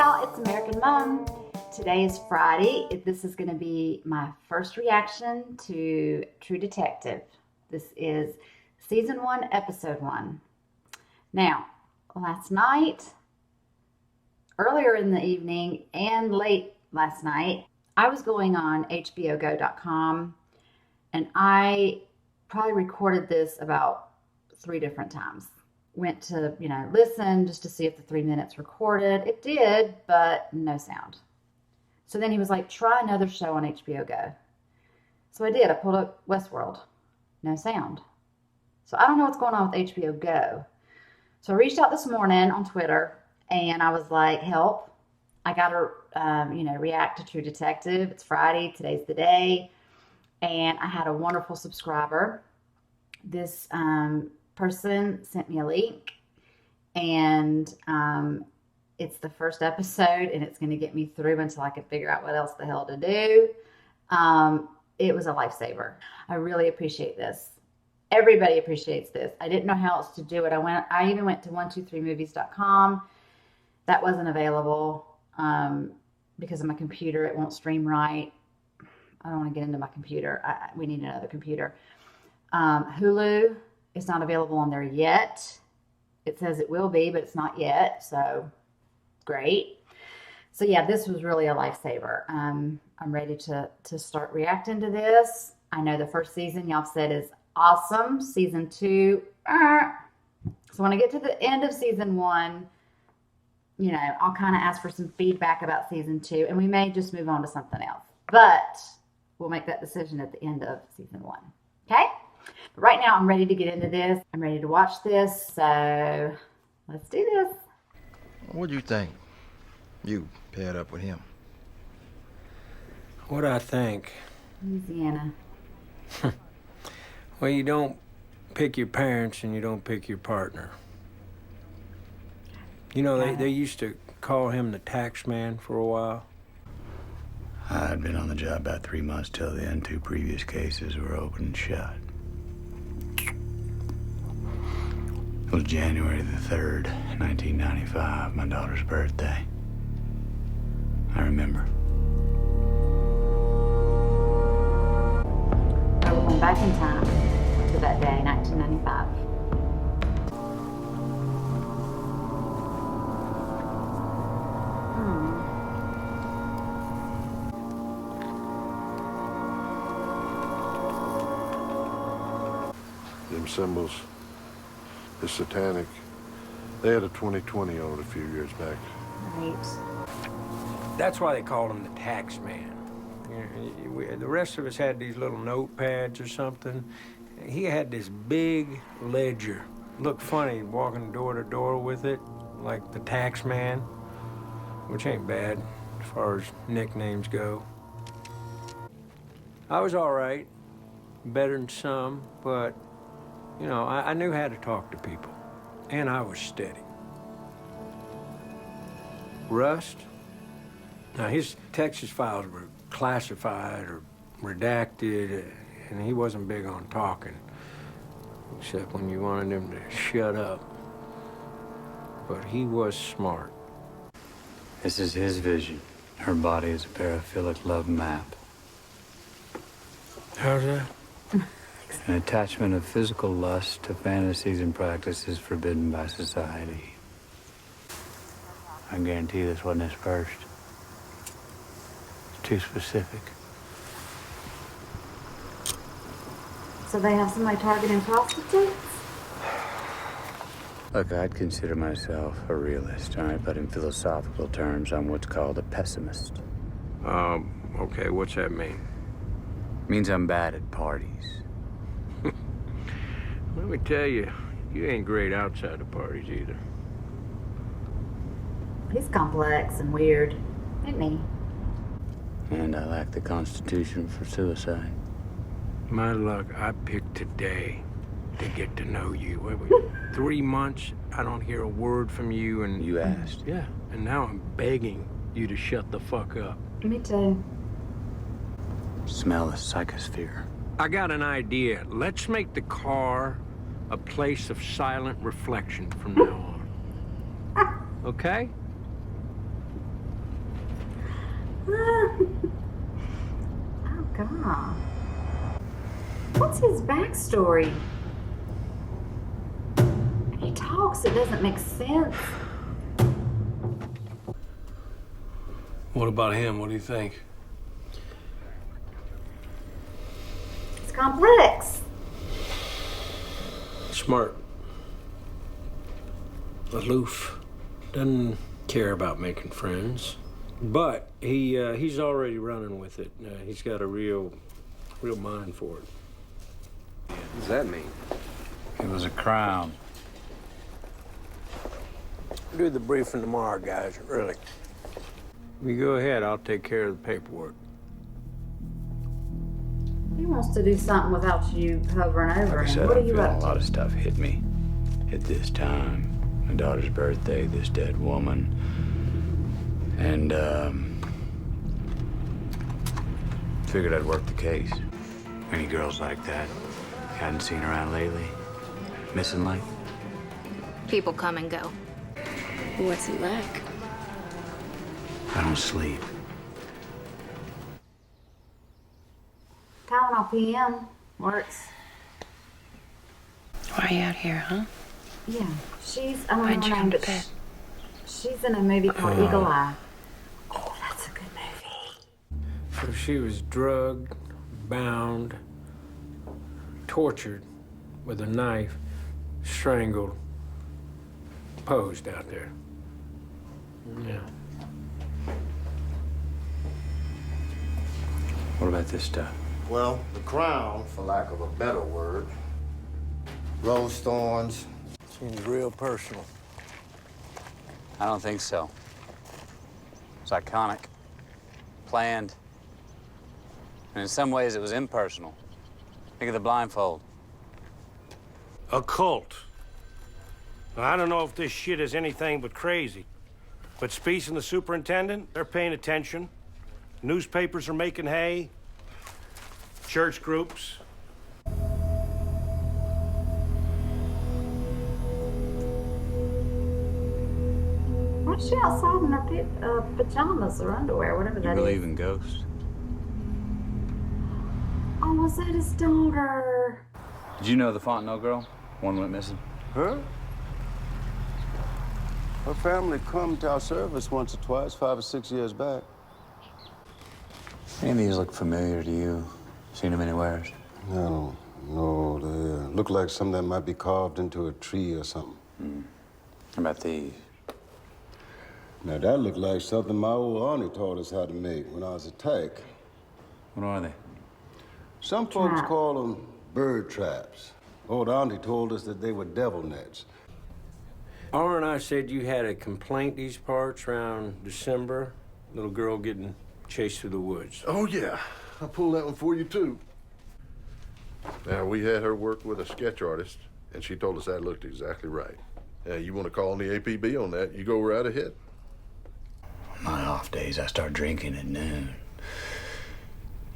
y'all, it's American Mom. Today is Friday. This is going to be my first reaction to True Detective. This is Season 1, Episode 1. Now, last night, earlier in the evening, and late last night, I was going on hbogo.com, and I probably recorded this about 3 different times. Went to, listen just to see if the 3 minutes recorded. It did, but no sound. So then he was like, try another show on HBO Go. So I did. I pulled up Westworld. No sound. So I don't know what's going on with HBO Go. So I reached out this morning on Twitter, and I was like, help. I got to, react to True Detective. It's Friday. Today's the day. And I had a wonderful subscriber. This person sent me a link, and it's the first episode, and it's going to get me through until I can figure out what else the hell to do. It was a lifesaver. I really appreciate this. Everybody appreciates this. I didn't know how else to do it. I even went to 123movies.com. That wasn't available because of my computer. It won't stream right. I don't want to get into my computer. We need another computer. Hulu is not available on there yet. It says it will be, but it's not yet. So great. So yeah, this was really a lifesaver. I'm ready to start reacting to this. I know the first season y'all said is awesome. Season 2. So when I get to the end of season 1, I'll kind of ask for some feedback about season 2, and we may just move on to something else. But we'll make that decision at the end of season 1. Okay? But right now, I'm ready to get into this. I'm ready to watch this. So let's do this. What do you think? You paired up with him. What I think? Louisiana. Well, you don't pick your parents and you don't pick your partner. They used to call him the tax man for a while. I'd been on the job about 3 months till then. 2 previous cases were open and shut. It was January the 3rd, 1995, my daughter's birthday. I remember. We're going back in time to that day, 1995. Them symbols, it's satanic. They had a 2020 on it a few years back. Right. That's why they called him the tax man. The rest of us had these little notepads or something. He had this big ledger. Looked funny walking door to door with it, like the tax man, which ain't bad as far as nicknames go. I was all right, better than some, but I knew how to talk to people, and I was steady. Rust? Now, his Texas files were classified or redacted, and he wasn't big on talking, except when you wanted him to shut up. But he was smart. This is his vision. Her body is a paraphilic love map. How's that? An attachment of physical lust to fantasies and practices forbidden by society. I guarantee this wasn't his first. It's too specific. So they have somebody targeting prostitutes? Look, I'd consider myself a realist, all right? But in philosophical terms, I'm what's called a pessimist. Okay, what's that mean? Means I'm bad at parties. Let me tell you, you ain't great outside the parties either. He's complex and weird, isn't he? And I lack the constitution for suicide. My luck, I picked today to get to know you. 3 months, I don't hear a word from you, and... You asked? Yeah, and now I'm begging you to shut the fuck up. Me too. Smell the psychosphere. I got an idea. Let's make the car a place of silent reflection from now on. Okay? Oh, God. What's his backstory? He talks, it doesn't make sense. What about him? What do you think? It's complex. Smart. Aloof. Doesn't care about making friends. But he's already running with it. He's got a real mind for it. What does that mean? It was a crown. Do the briefing tomorrow, guys, really. You go ahead, I'll take care of the paperwork. He wants to do something without you hovering over Like I him. said, What are I'm you feeling up a to? lot of stuff hit me at this time. My daughter's birthday, this dead woman. And, figured I'd work the case. Any girls like that? Hadn't seen around lately? Missing like? People come and go. What's it like? I don't sleep. Tylenol PM works. Why are you out here, huh? Yeah, she's, I don't Why'd know you her come name, to but bed? she's in a movie called Eagle Eye. Oh, that's a good movie. So she was drugged, bound, tortured with a knife, strangled, posed out there. Yeah. What about this stuff? Well, the crown, for lack of a better word, rose thorns. Seems real personal. I don't think so. It's iconic, planned, and in some ways it was impersonal. Think of the blindfold. A cult. Now, I don't know if this shit is anything but crazy, but Speece and the superintendent, they're paying attention. Newspapers are making hay. Church groups. Why's she outside in her pajamas or underwear, whatever You that believe is? in ghosts? Oh, was that his daughter? Did you know the Fontenot girl? One went missing. Her? Her family come to our service once or twice, 5 or 6 years back. Any of these look familiar to you? Seen them anywhere? I don't know. They look like something that might be carved into a tree or something. How about these? Now, that looked like something my old auntie taught us how to make when I was a tech. What are they? Some folks Trap. call them bird traps. Old auntie told us that they were devil nets. Ara and I said you had a complaint these parts around December. Little girl getting chased through the woods. Oh, yeah. I pulled that one for you, too. Now, we had her work with a sketch artist, and she told us that looked exactly right. You want to call on the APB on that, you go right ahead. On my off days, I start drinking at noon.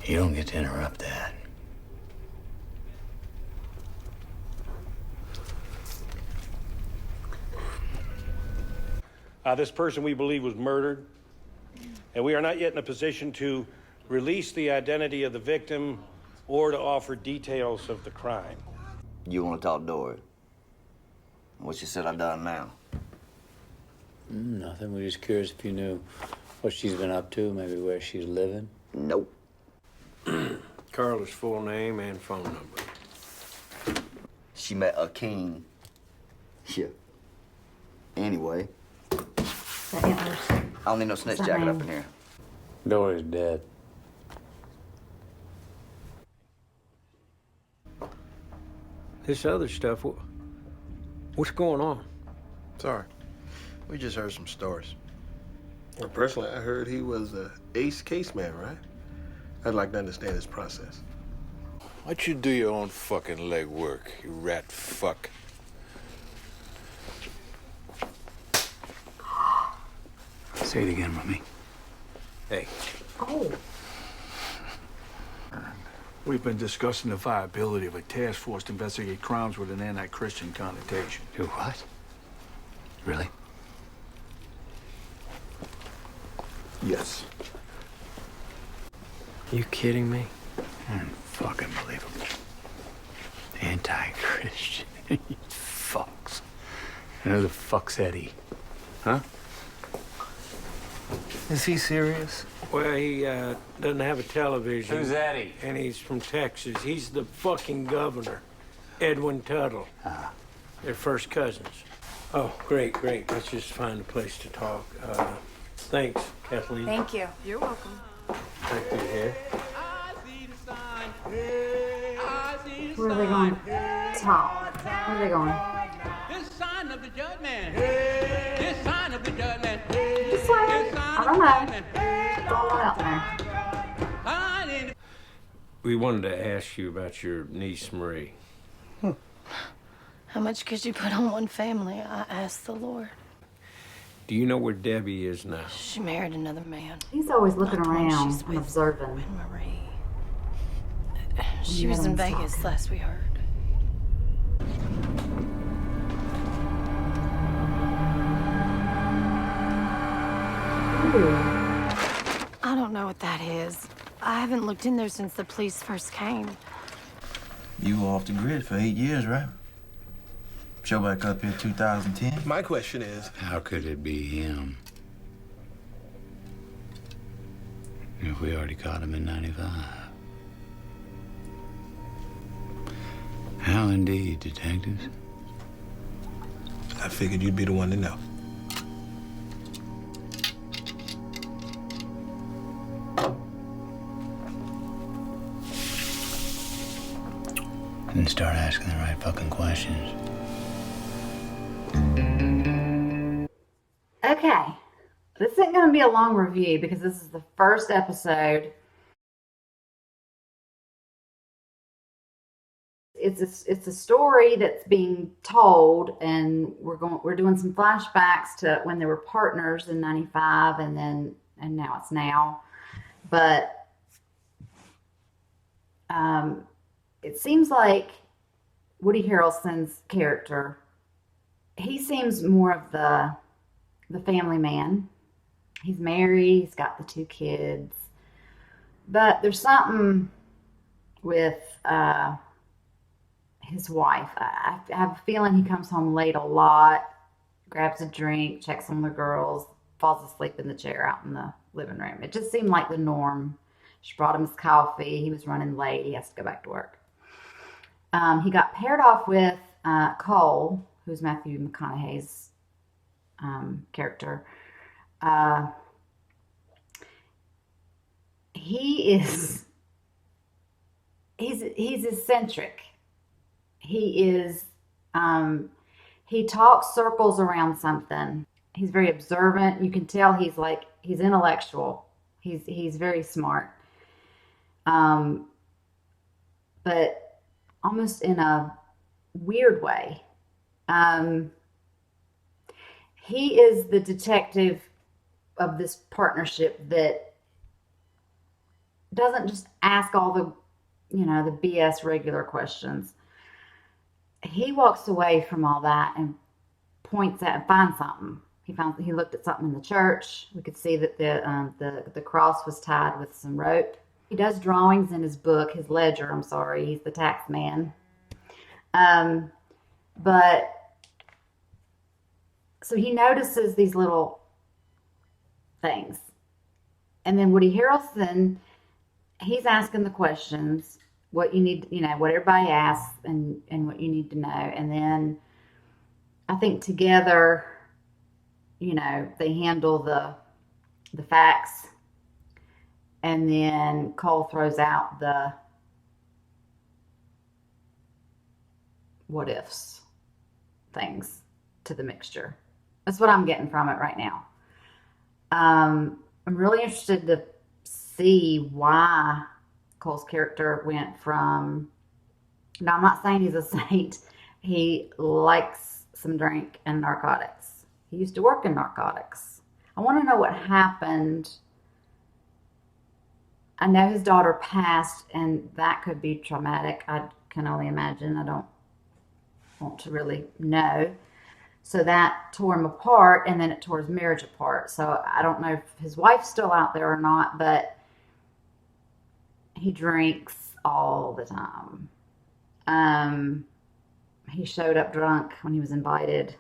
You don't get to interrupt that. This person we believe was murdered, and we are not yet in a position to release the identity of the victim or to offer details of the crime. You want to talk Dory? What you said I done now? Nothing. We're just curious if you knew what she's been up to, maybe where she's living. Nope. Carla's full name and phone number. She met a king. Yeah. Anyway, The antlers. I don't need no snitch What's her jacket up name? in here. Dory's dead. This other stuff, what's going on? Sorry. We just heard some stories. Well, personally, I heard he was a ace case man, right? I'd like to understand his process. Why'd you do your own fucking legwork, you rat fuck? Say it again with me. Hey, Oh, We've been discussing the viability of a task force to investigate crimes with an anti-Christian connotation. Do what? Really? Yes. You kidding me? Fucking believable. Anti-Christian. Fucks. And who the fuck's Eddie? Huh? Is he serious? Well, he doesn't have a television. Who's Eddie? And he's from Texas. He's the fucking governor, Edwin Tuttle. They're first cousins. Oh, great. Let's just find a place to talk. Thanks, Kathleen. Thank you. You're welcome. Thank you, here. Where are they going? Top. Where are they going? This sign of the judgment. This sign of the judgment. Just saying. I don't know. Throw one out there. We wanted to ask you about your niece, Marie. How much could you put on one family? I asked the Lord. Do you know where Debbie is now? She married another man. He's always looking Not the one around she's and with. observing. And Marie. She was in Vegas last we heard. I don't know what that is. I haven't looked in there since the police first came. You were off the grid for 8 years, right? Show back up here 2010. My question is, How could it be him? If we already caught him in 95. How indeed, detectives? I figured you'd be the one to know. And start asking the right fucking questions. Okay. This isn't going to be a long review because this is the first episode. It's a story that's being told, and we're doing some flashbacks to when they were partners in '95, and now it's now. But it seems like Woody Harrelson's character, he seems more of the family man. He's married, he's got the 2 kids. But there's something with his wife. I have a feeling he comes home late a lot, grabs a drink, checks on the girls, falls asleep in the chair out in the living room. It just seemed like the norm. She brought him his coffee. He was running late. He has to go back to work. He got paired off with Cole, who's Matthew McConaughey's character. He's eccentric. He talks circles around something. He's very observant. You can tell he's intellectual. He's very smart. But almost in a weird way. He is the detective of this partnership that doesn't just ask all the BS regular questions. He walks away from all that and points at and finds something. He looked at something in the church. We could see that the cross was tied with some rope. He does drawings in his book, his ledger. I'm sorry, he's the tax man. But so he notices these little things, and then Woody Harrelson, he's asking the questions, what you need, what everybody asks, and what you need to know, and then I think together, they handle the facts, and then Cole throws out the what ifs things to the mixture. That's what I'm getting from it right now. I'm really interested to see why Cole's character went from, now I'm not saying he's a saint, he likes some drink and narcotics. He used to work in narcotics. I want to know what happened. I know his daughter passed, and that could be traumatic. I can only imagine. I don't want to really know. So that tore him apart, and then it tore his marriage apart. So I don't know if his wife's still out there or not, but he drinks all the time. He showed up drunk when he was invited,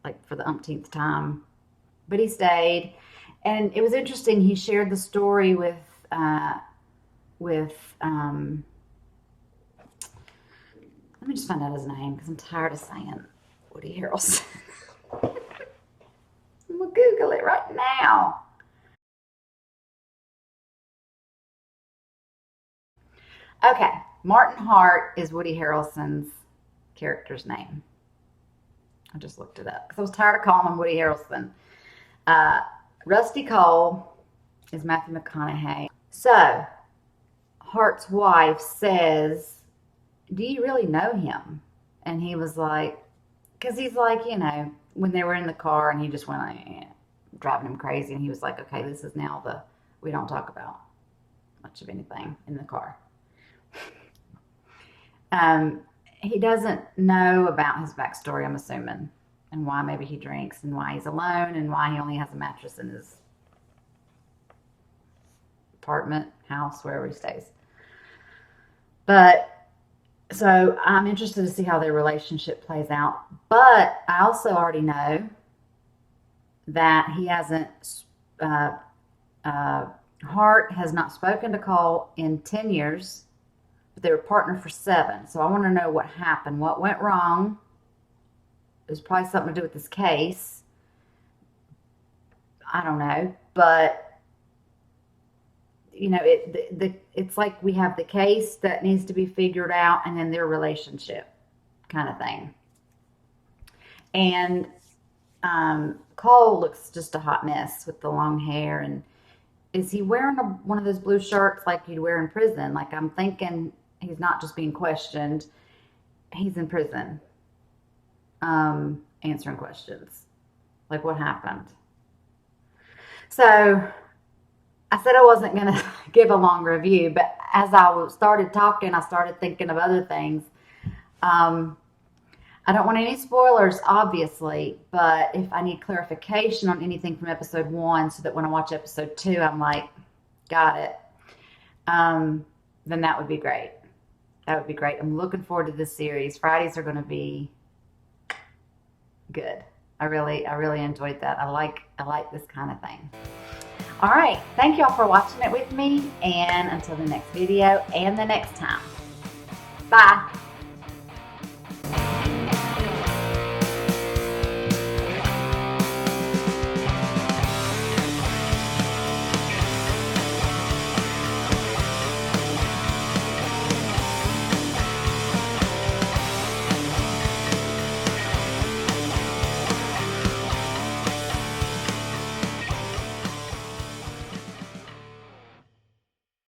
like for the umpteenth time, but he stayed. And it was interesting. He shared the story with let me just find out his name because I'm tired of saying Woody Harrelson. I'm gonna Google it right now. Okay, Martin Hart is Woody Harrelson's character's name. I just looked it up because I was tired of calling him Woody Harrelson. Rusty Cole is Matthew McConaughey. So, Hart's wife says, do you really know him? And he was like, because he's like, you know, when they were in the car and he just went like, driving him crazy. And he was like, okay, this is now we don't talk about much of anything in the car. He doesn't know about his backstory, I'm assuming, and why maybe he drinks and why he's alone and why he only has a mattress in his apartment, house, wherever he stays. But so I'm interested to see how their relationship plays out. But I also already know that he hasn't, Hart has not spoken to Cole in 10 years, but they were partnered for 7. So I want to know what happened, what went wrong. There's probably something to do with this case. I don't know, but you know, it's like we have the case that needs to be figured out and then their relationship kind of thing. And Cole looks just a hot mess with the long hair. And is he wearing one of those blue shirts like you'd wear in prison? Like, I'm thinking he's not just being questioned. He's in prison answering questions. Like, what happened? So I said I wasn't going to give a long review, but as I started talking, I started thinking of other things. I don't want any spoilers, obviously, but if I need clarification on anything from episode 1 so that when I watch episode 2, I'm like, got it, then that would be great. That would be great. I'm looking forward to this series. Fridays are going to be good. I really enjoyed that. I like this kind of thing. All right. Thank y'all for watching it with me. And until the next video and the next time. Bye.